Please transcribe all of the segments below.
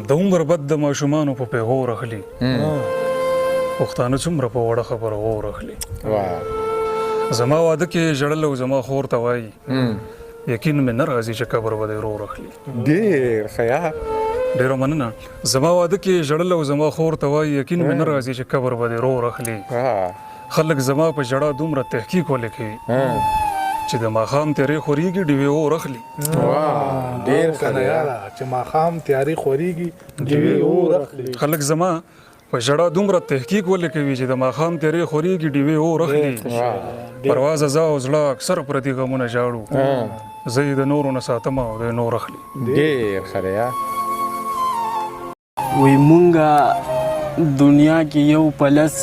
د عمر بد د ماشومانو په پیغور اخلي پښتانه څومره په وړه خبره اور اخلي زما واده کې ژړل او زما خور ته وایي یقین مې نه راځي چې قبر به دې رور اخلي ډېر ښه یا ډېره مننه زما واده کې ژړل او زما خور ته وایي یقین مې نه راځي چې قبر به دې رور اخلي خلک زما په ژړا دومره تحقیق ولیکي چې د ماښام تیارې خورېږي ډیوې اور اخلي ډېر ښه دی چې ماښام تیارې خورېږي ډیوې اور اخلي خلک زما په ژړا دومره تحقیق ولیکوي چې د ماښام تیارې خورېږي ډیوې اور اخلي پروازه زه او زړه اکثر پردي غمونه ژاړو زه یې د نورو نه ساتم او د نور اخلي ډېر ښه دی یا وی مونږه دنیا کې یو پلس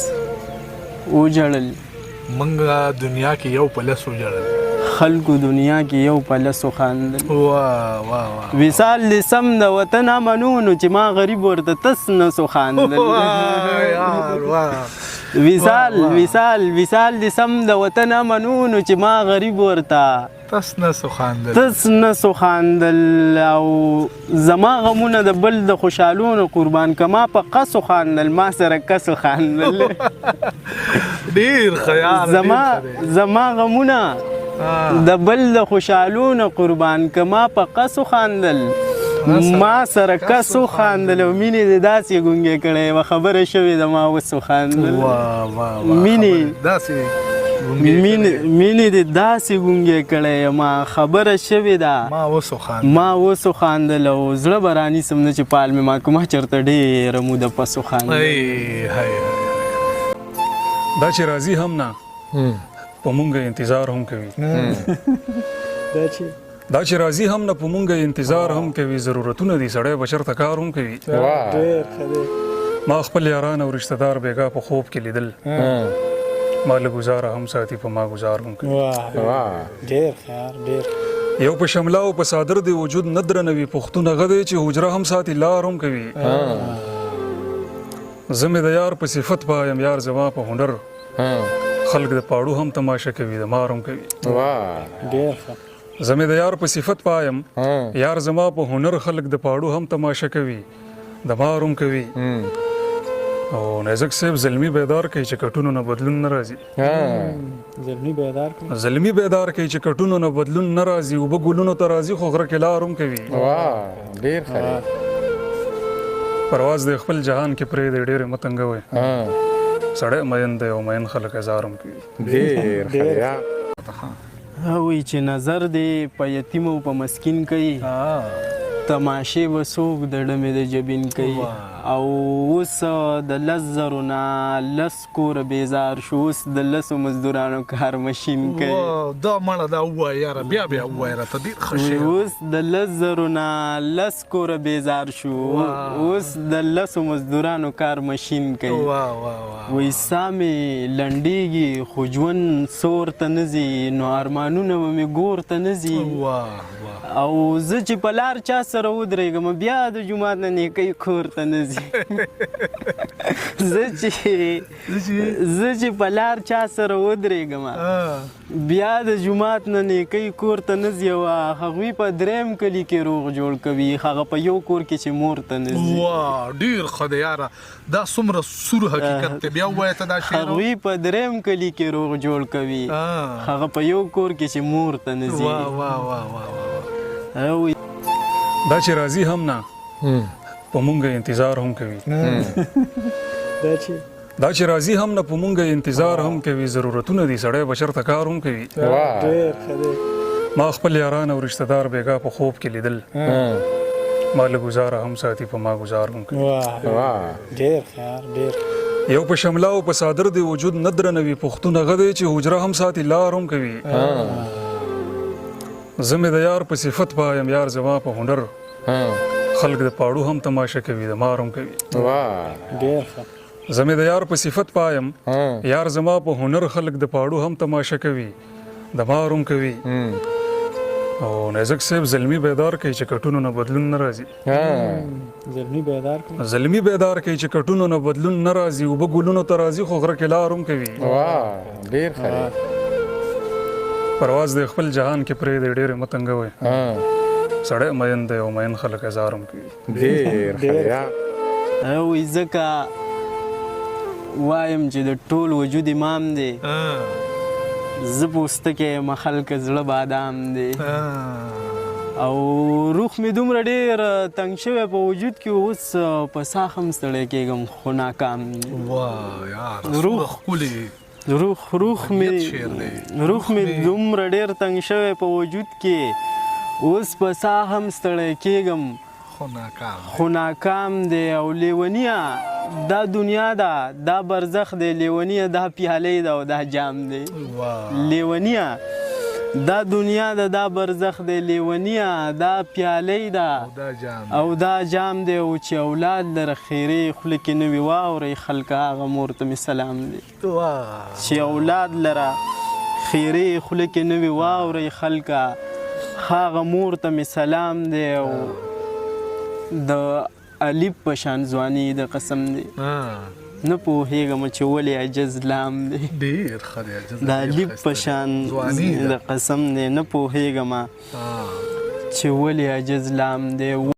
وجړل منګه دنیا کې یو پلس وجړل خلکو دنیا کې یو پلس وخاندل واه واه واه وصال لسم د وطن امنونو چې ما غریب ورته تس نه سو خاندل یار واه وصال لسم د وطن امنونو چې ما غریب ورته تس نه سو خاندل او زما غمونه د بل د خوشحالونو قربان کما په قصو خاندل ما سره کسو خاندل ډېر خیال زما غمونه د بل د خوشحالونو قربان کما په قصو خاندل ما سره کسو خاندل او مینې د داسې ګونګې کړی و خبره شوې د ما وسو خاندل مینې د داسې ګونګې کړی ما خبره شوې ده ما وسو خاندل او زړه به رانیسم نه چې پال مې ما کومه چېرته ډېره موده پسو خاندل دا چې راځي هم نه په مونږ انتظار هم کوي دا چې راځي هم نه په مونږ انتظار هم کوي ضرورتونه دي سړی به چېرته کار هم کوي ما خپل یاران او رشته دار بېګا په خوب کې لیدل ما له ګزاره هم ساتي په ما ګزار هم کوي یو په شمله او په صادر د وجود نه درنوي پښتون هغه دی چې حجره هم ساتي لار هم کوي زه مې د یار په صفت پایم یار زما په هنر خلک د پاړو هم تماشه کوي د مار هم کوي زه مې د یار په صفت پایم یار زما په هنر خلک د پاړو هم تماشه کوي د مار هم کوي او نازک صاحب زلمی بیدار کوي چې کټونو نه بدلون نه راځي زلمی بیدار کوي چې کټونو نه بدلون نه راځي اوبه ګلونو ته راځي خو غره کې لار هم کوي ډېر ښه پرواز د خپل جهان کې پرې د ډېرې متنګوي سړی مین دی او مین خلک هزار هم کوي ډېر ښه دی یا وی چې نظر دی په یتیم او په مسکین کوي تماشې به څوک د ډمې د جبین کوي او اوس د 10,000 نه 10 کوره بیزار شو اوس د 10 مزدورانو کار مشین کوي دا مړه دا ووایه یاره بیا ووایه راته ډېر ښه شی اوس د 10,000 نه 10 کوره بیزار شو اوس د 10 مزدورانو کار مشین کوي وی سا مې لنډېږي خو ژوند سور ته نه ځي نو ارمانونه به مې ګور ته نه ځي او زه چې په لار چا سره ودرېږم بیا د جومات نه نیکۍ کور ته نه ځي زه چې په لار چا سره ودرېږم بیا د جومات نه نیکۍ کور ته نه ځي او هغوی په درېیم کلي کې روغ جوړ کوي هغه په یو کور کې چې مور ته نه ځي ډېر ښه دی یاره دا څومره سور حقیقت دی بیا ووایه ته دا شعر هغوی په درېیم کلي کې روغ جوړ کوي هغه په یو کور کې چې مور ته نه ځي دا چې راځي هم نه په مونږ انتظار هم کوي دا چې راځي هم نه په مونږ انتظار هم کوي ضرورتونه دي سړی به چېرته کار هم کوي ما خپل یاران او رشته دار بېګا په خوب کې لیدل ما له ګزاره هم ساتي په ما ګزار هم کوي یو په شمله او په صادر د وجود نه درنوي پښتون هغه دی چې حجره هم ساتي لار هم کوي زه مې د یار په صفت پایم یار زما په هنر خلک د پاړو هم تماشه کوي د مار هم کوي زه مې د یار په صفت پایم یار زما په هنر خلک د پاړو هم تماشه کوي د مار هم کوي او نازک صاحب زلمی بیدار کوي چې کټونو نه بدلون نه راځي زلمی بیدار کوي چې کټونو نه بدلون نه راځي اوبه ګلونو ته راځي خو غره کې لار هم کوي ډېر ښه پرواز د خپل جهان کې پرې د ډېرې متنګوي سړی مین دی او مین خلک اظهار هم کوي. ډېر ښه دی یا. وایي ځکه وایم چې د ټول وجود امام دی، زه پوستکی یم خلک زړه بادام دی، او روح مې دومره ډېر تنګ شوی په وجود کې اوس په ساخ هم ستړی کېږم خو ناکام دی. روح مې دومره ډېر تنګ شوی په وجود کې اوس په ساخ هم ستړی کېږم خو ناکام دی. او لیونیه دا دنیا ده، دا برزخ دی، لیونیه دا پیالۍ ده او دا جام دی. لیونیه دا دنیا ده، دا برزخ دی، لیونیه دا پیالۍ ده او دا جام دی. او چې اولاد لره خیرې خوله کې نه وي واورئ خلکه هغه مور ته مې سلام دی. چې اولاد لره خیرې خوله کې نه وي واورئ خلکه هغه مور ته مې سلام دی. او د الف په شان ځواني د قسم دی، نه پوهېږم چې ولې عجز لام دی. د الف په شان د قسم دی، نه پوهېږم چې ولې عجز لام دی.